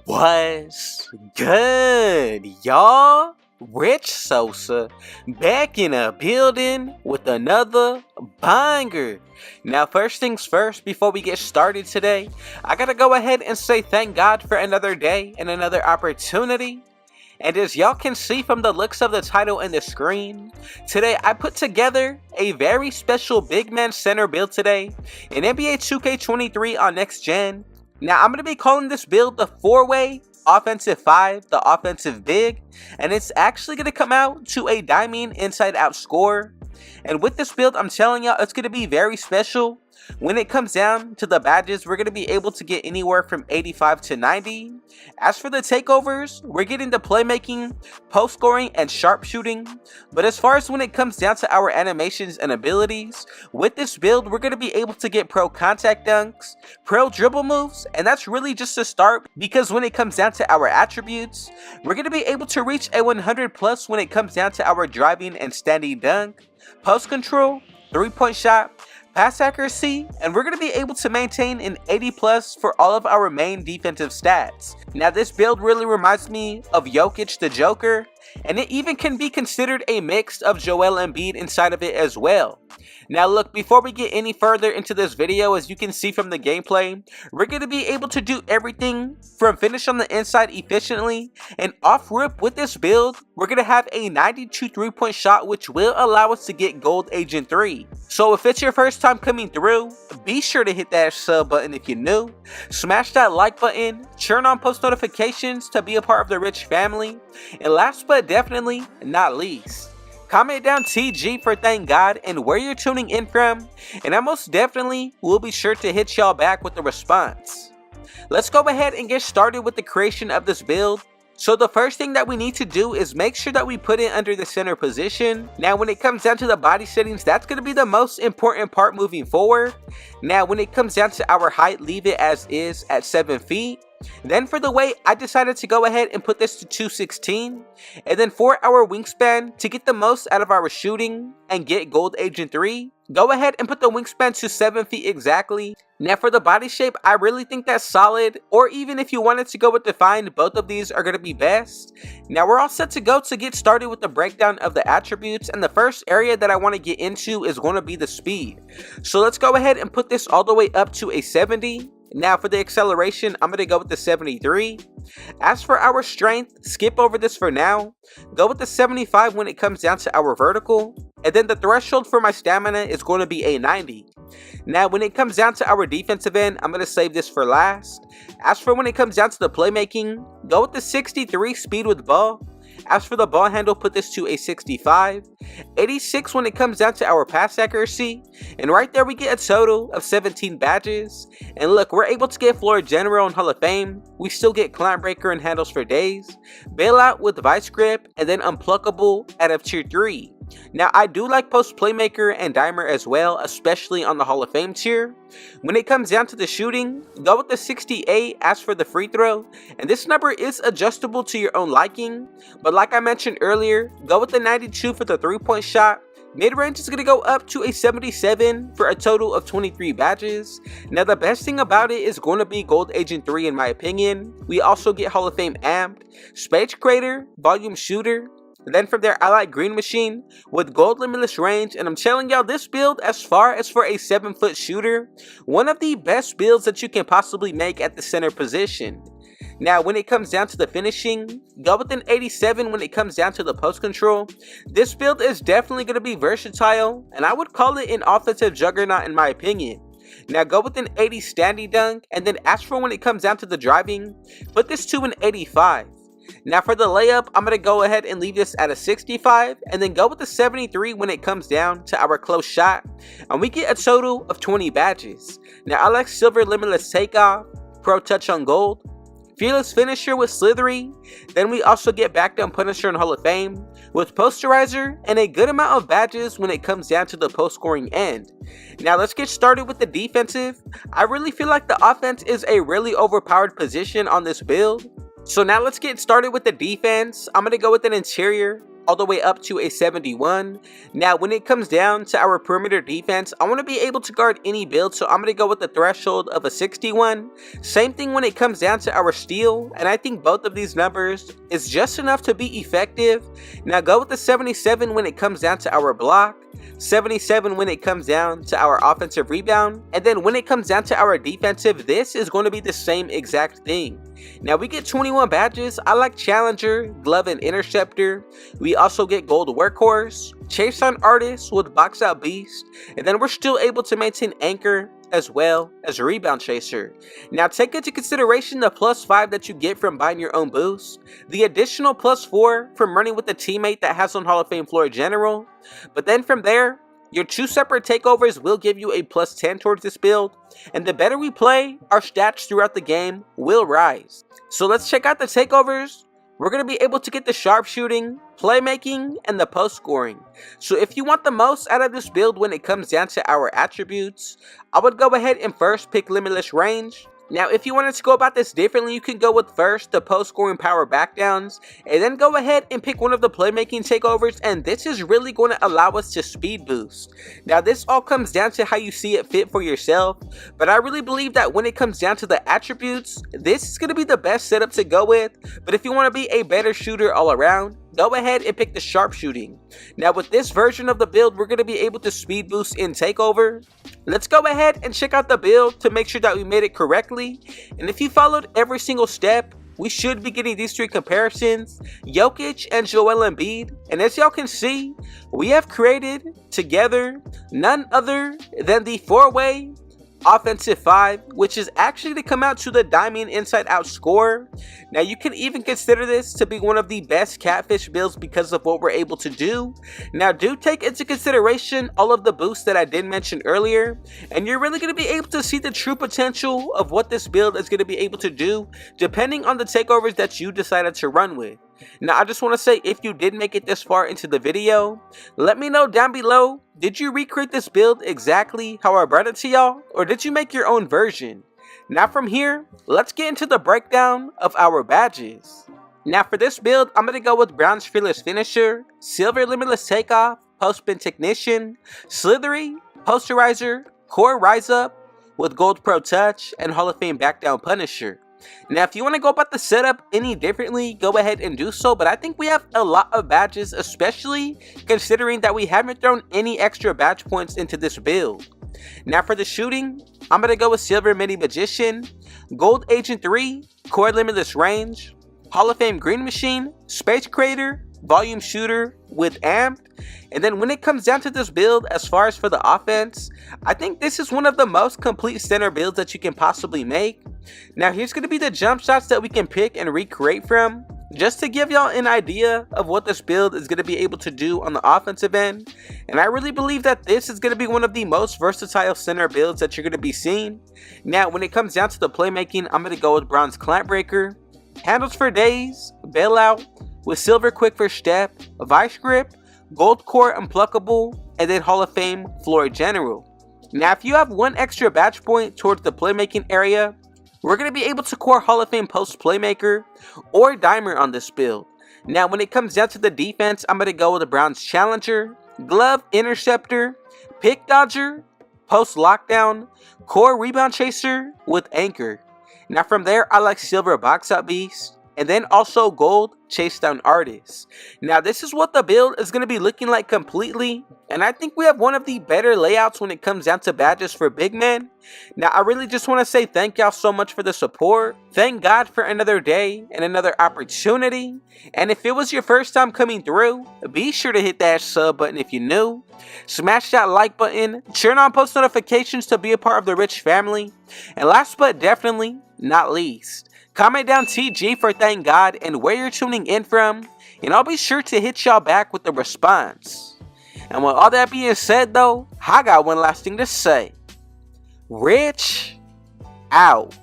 What's good, y'all? Rich Sosa back in a building with another banger. Now, first things first, before we get started today, I gotta go ahead and say thank God for another day and another opportunity. And as y'all can see from the looks of the title and the screen, today I put together a very special big man center build today in NBA 2K23 on next gen. Now, I'm going to be calling this build the 4-way offensive 5, the offensive big, and it's actually going to come out to a diamond inside out score. And with this build, I'm telling y'all, it's going to be very special. When it comes down to the badges, we're going to be able to get anywhere from 85 to 90. As for the takeovers, we're getting the playmaking, post scoring, and sharpshooting. But as far as when it comes down to our animations and abilities, with this build, we're going to be able to get pro contact dunks, pro dribble moves, and that's really just a start, because when it comes down to our attributes, we're going to be able to reach a 100 plus when it comes down to our driving and standing dunk, post control, 3-point shot, pass accuracy, and we're going to be able to maintain an 80 plus for all of our main defensive stats. Now, this build really reminds me of Jokic the Joker, and it even can be considered a mix of Joel Embiid inside of it as well. Now look, before we get any further into this video, as you can see from the gameplay, we're going to be able to do everything from finish on the inside efficiently, and off rip with this build, we're going to have a 92 3-point shot, which will allow us to get Gold Agent 3. So if it's your first time coming through, be sure to hit that sub button if you're new, smash that like button, turn on post notifications to be a part of the rich family, and last but definitely not least, comment down TG for thank God and where you're tuning in from, and I most definitely will be sure to hit y'all back with the response. Let's go ahead and get started with the creation of this build. So the first thing that we need to do is make sure that we put it under the center position. Now when it comes down to the body settings, that's going to be the most important part moving forward. Now when it comes down to our height, leave it as is at 7 feet. Then for the weight, I decided to go ahead and put this to 216. And then for our wingspan, to get the most out of our shooting and get Gold Agent 3, go ahead and put the wingspan to 7 feet exactly. Now for the body shape, I really think that's solid, or even if you wanted to go with defined, both of these are going to be best. Now we're all set to go to get started with the breakdown of the attributes, and the first area that I want to get into is going to be the speed. So let's go ahead and put this all the way up to a 70. Now for the acceleration, I'm going to go with the 73. As for our strength, skip over this for now. Go with the 75 when it comes down to our vertical. And then the threshold for my stamina is going to be a 90. Now when it comes down to our defensive end, I'm going to save this for last. As for when it comes down to the playmaking, go with the 63 speed with ball. As for the ball handle, put this to a 65. 86 when it comes down to our pass accuracy. And right there we get a total of 17 badges. And look, we're able to get Floor General and Hall of Fame. We still get Climb Breaker and Handles for days. Bailout with Vice Grip. And then Unpluckable out of Tier 3. Now I do like Post Playmaker and Dimer as well, especially on the Hall of Fame tier. When it comes down to the shooting, go with the 68 as for the free throw, and this number is adjustable to your own liking, but like I mentioned earlier, go with the 92 for the 3-point shot. Mid-range is going to go up to a 77 for a total of 23 badges. Now the best thing about it is going to be Gold Agent 3 in my opinion. We also get Hall of Fame Amped, Space Creator, Volume Shooter. And then from there, I like Green Machine with Gold Limitless Range, and I'm telling y'all, this build, as far as for a 7-foot shooter, one of the best builds that you can possibly make at the center position. Now when it comes down to the finishing, go with an 87 when it comes down to the post control. This build is definitely going to be versatile, and I would call it an offensive juggernaut in my opinion. Now go with an 80 standing dunk, and then as for when it comes down to the driving, put this to an 85. Now for the layup, I'm going to go ahead and leave this at a 65, and then go with the 73 when it comes down to our close shot, and we get a total of 20 badges. Now I like Silver Limitless Takeoff, Pro Touch on Gold, Fearless Finisher with Slithery. Then we also get Back Down Punisher in Hall of Fame with Posterizer, and a good amount of badges when it comes down to the post scoring end. Now let's get started with the defensive. I really feel like the offense is a really overpowered position on this build. So now let's get started with the defense. I'm going to go with an interior all the way up to a 71. Now when it comes down to our perimeter defense, I want to be able to guard any build, so I'm going to go with the threshold of a 61. Same thing when it comes down to our steal, and I think both of these numbers is just enough to be effective. Now go with the 77 when it comes down to our block, 77 when it comes down to our offensive rebound, and then when it comes down to our defensive, this is going to be the same exact thing. Now we get 21 badges. I like Challenger, Glove, and Interceptor. We also get Gold Workhorse, Chase Down Artist with Box Out Beast, and then we're still able to maintain Anchor as well as Rebound Chaser. Now take into consideration the +5 that you get from buying your own boost, the additional +4 from running with a teammate that has on Hall of Fame floor general, but then from there, your 2 separate takeovers will give you a +10 towards this build, and the better we play, our stats throughout the game will rise. So let's check out the takeovers. We're going to be able to get the sharpshooting, playmaking, and the post scoring. So if you want the most out of this build when it comes down to our attributes, I would go ahead and first pick Limitless Range. Now if you wanted to go about this differently, you can go with first the post scoring power backdowns, and then go ahead and pick one of the playmaking takeovers, and this is really going to allow us to speed boost. Now this all comes down to how you see it fit for yourself, but I really believe that when it comes down to the attributes, this is going to be the best setup to go with. But if you want to be a better shooter all around, go ahead and pick the sharpshooting. Now with this version of the build, we're going to be able to speed boost in takeover. Let's go ahead and check out the build to make sure that we made it correctly. And if you followed every single step, we should be getting these 3 comparisons, Jokic and Joel Embiid. And as y'all can see, we have created together none other than the 4-way offensive 5, which is actually to come out to the diamond inside out score. Now you can even consider this to be one of the best catfish builds because of what we're able to do. Now do take into consideration all of the boosts that I did mention earlier, and you're really going to be able to see the true potential of what this build is going to be able to do depending on the takeovers that you decided to run with. Now I just want to say, if you did make it this far into the video, let me know down below, did you recreate this build exactly how I brought it to y'all, or did you make your own version? Now from here, let's get into the breakdown of our badges. Now for this build, I'm going to go with Bronze Fearless Finisher, Silver Limitless Takeoff, Post Spin Technician, Slithery, Posterizer, Core Rise Up with Gold Pro Touch, and Hall of Fame Back Down Punisher. Now if you want to go about the setup any differently, go ahead and do so, but I think we have a lot of badges, especially considering that we haven't thrown any extra badge points into this build. Now for the shooting, I'm going to go with Silver Mini Magician, Gold Agent 3, Core Limitless Range, Hall of Fame Green Machine, Space Creator, Volume Shooter with Amp. And then when it comes down to this build, as far as for the offense, I think this is one of the most complete center builds that you can possibly make. Now here's going to be the jump shots that we can pick and recreate from, just to give y'all an idea of what this build is going to be able to do on the offensive end. And I really believe that this is going to be one of the most versatile center builds that you're going to be seeing. Now when it comes down to the playmaking, I'm going to go with Bronze Clamp Breaker, Handles for Days, Bailout with Silver Quick First Step, Vice Grip, Gold Core Unpluckable, and then Hall of Fame Floor General. Now if you have one extra badge point towards the playmaking area, we're going to be able to core Hall of Fame Post Playmaker or Dimer on this build. Now when it comes down to the defense, I'm going to go with a Bronze Challenger, Glove Interceptor, Pick Dodger, Post Lockdown, Core Rebound Chaser with Anchor. Now from there, I like Silver Box Out Beast, and then also Gold Chase Down Artist. Now this is what the build is going to be looking like completely, and I think we have one of the better layouts when it comes down to badges for big men. Now I really just want to say thank y'all so much for the support. Thank God for another day and another opportunity. And if it was your first time coming through, be sure to hit that sub button if you're new. Smash that like button, turn on post notifications to be a part of the Rich family. And last but definitely not least, comment down TG for thank God and where you're tuning in from, and I'll be sure to hit y'all back with the response. And with all that being said though, I got one last thing to say. Rich out.